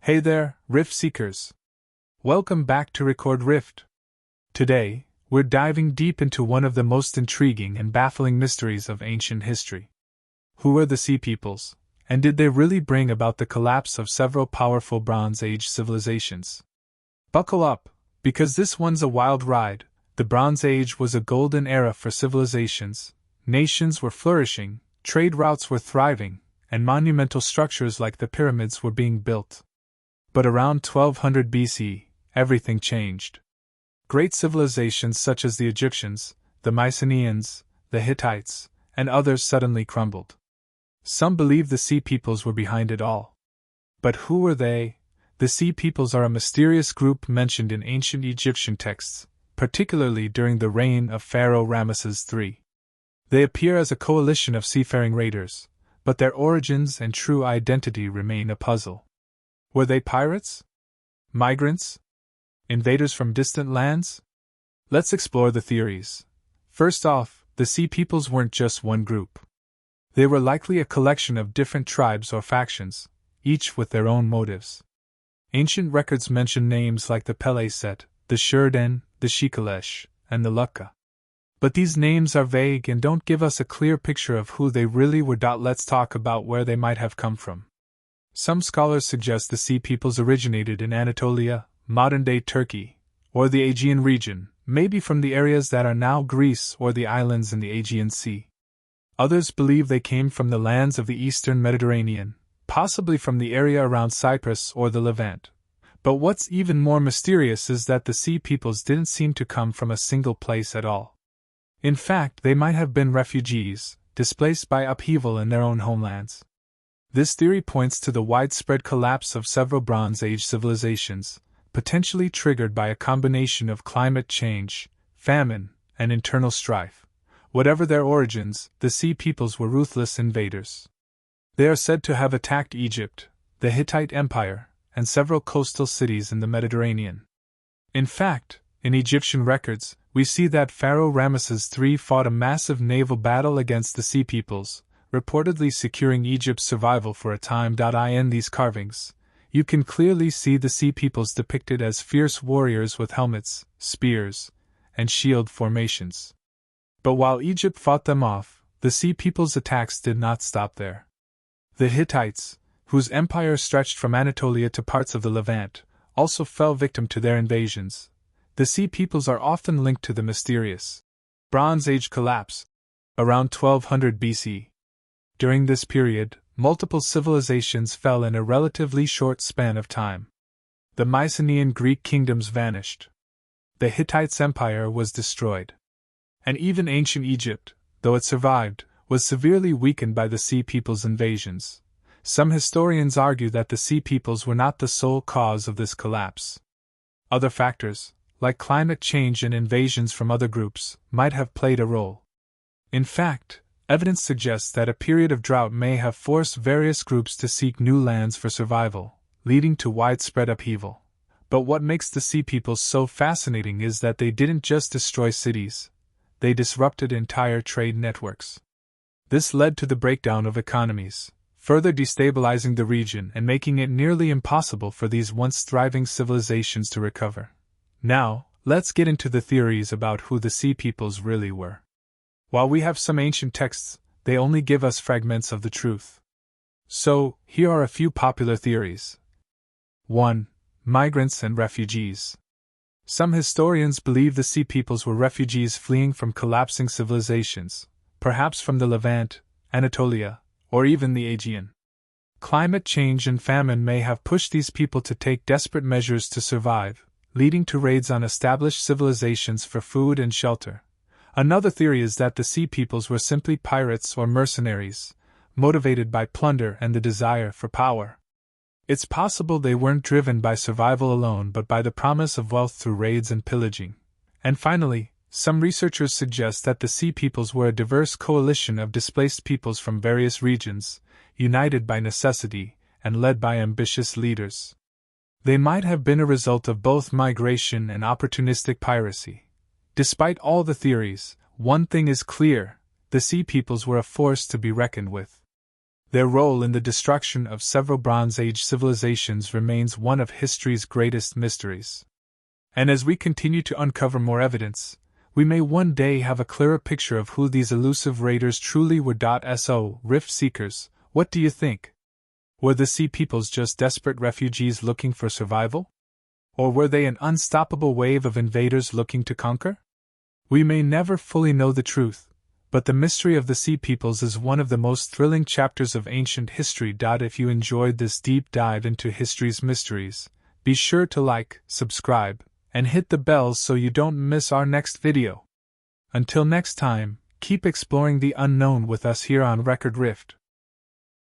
Hey there, Rift Seekers! Welcome back to Record Rift. Today, we're diving deep into one of the most intriguing and baffling mysteries of ancient history. Who were the Sea Peoples, and did they really bring about the collapse of several powerful Bronze Age civilizations? Buckle up, because this one's a wild ride. The Bronze Age was a golden era for civilizations, nations were flourishing, trade routes were thriving, and monumental structures like the pyramids were being built. But around 1200 BC, everything changed. Great civilizations such as the Egyptians, the Mycenaeans, the Hittites, and others suddenly crumbled. Some believe the Sea Peoples were behind it all. But who were they? The Sea Peoples are a mysterious group mentioned in ancient Egyptian texts, particularly during the reign of Pharaoh Ramesses III. They appear as a coalition of seafaring raiders, but their origins and true identity remain a puzzle. Were they pirates? Migrants? Invaders from distant lands? Let's explore the theories. First off, the Sea Peoples weren't just one group. They were likely a collection of different tribes or factions, each with their own motives. Ancient records mention names like the Peleset, the Shurden, the Shikalesh, and the Lukka. But these names are vague and don't give us a clear picture of who they really were. Let's talk about where they might have come from. Some scholars suggest the Sea Peoples originated in Anatolia, modern-day Turkey, or the Aegean region, maybe from the areas that are now Greece or the islands in the Aegean Sea. Others believe they came from the lands of the eastern Mediterranean, possibly from the area around Cyprus or the Levant. But what's even more mysterious is that the Sea Peoples didn't seem to come from a single place at all. In fact, they might have been refugees, displaced by upheaval in their own homelands. This theory points to the widespread collapse of several Bronze Age civilizations, potentially triggered by a combination of climate change, famine, and internal strife. Whatever their origins, the Sea Peoples were ruthless invaders. They are said to have attacked Egypt, the Hittite Empire, and several coastal cities in the Mediterranean. In fact, in Egyptian records, we see that Pharaoh Ramesses III fought a massive naval battle against the Sea Peoples, reportedly securing Egypt's survival for a time. In these carvings, you can clearly see the Sea Peoples depicted as fierce warriors with helmets, spears, and shield formations. But while Egypt fought them off, the Sea Peoples' attacks did not stop there. The Hittites, whose empire stretched from Anatolia to parts of the Levant, also fell victim to their invasions. The Sea Peoples are often linked to the mysterious Bronze Age collapse, around 1200 BC. During this period, multiple civilizations fell in a relatively short span of time. The Mycenaean Greek kingdoms vanished. The Hittites' empire was destroyed. And even ancient Egypt, though it survived, was severely weakened by the Sea Peoples' invasions. Some historians argue that the Sea Peoples were not the sole cause of this collapse. Other factors, like climate change and invasions from other groups, might have played a role. In fact, evidence suggests that a period of drought may have forced various groups to seek new lands for survival, leading to widespread upheaval. But what makes the Sea Peoples so fascinating is that they didn't just destroy cities, they disrupted entire trade networks. This led to the breakdown of economies, further destabilizing the region and making it nearly impossible for these once thriving civilizations to recover. Now, let's get into the theories about who the Sea Peoples really were. While we have some ancient texts, they only give us fragments of the truth. So, here are a few popular theories. 1. Migrants and refugees. Some historians believe the Sea Peoples were refugees fleeing from collapsing civilizations, perhaps from the Levant, Anatolia, or even the Aegean. Climate change and famine may have pushed these people to take desperate measures to survive, leading to raids on established civilizations for food and shelter. Another theory is that the Sea Peoples were simply pirates or mercenaries, motivated by plunder and the desire for power. It's possible they weren't driven by survival alone but by the promise of wealth through raids and pillaging. And finally, some researchers suggest that the Sea Peoples were a diverse coalition of displaced peoples from various regions, united by necessity and led by ambitious leaders. They might have been a result of both migration and opportunistic piracy. Despite all the theories, one thing is clear: the Sea Peoples were a force to be reckoned with. Their role in the destruction of several Bronze Age civilizations remains one of history's greatest mysteries. And as we continue to uncover more evidence, we may one day have a clearer picture of who these elusive raiders truly were. So, Rift Seekers, what do you think? Were the Sea Peoples just desperate refugees looking for survival? Or were they an unstoppable wave of invaders looking to conquer? We may never fully know the truth, but the mystery of the Sea Peoples is one of the most thrilling chapters of ancient history. If you enjoyed this deep dive into history's mysteries, be sure to like, subscribe, and hit the bell so you don't miss our next video. Until next time, keep exploring the unknown with us here on Record Rift.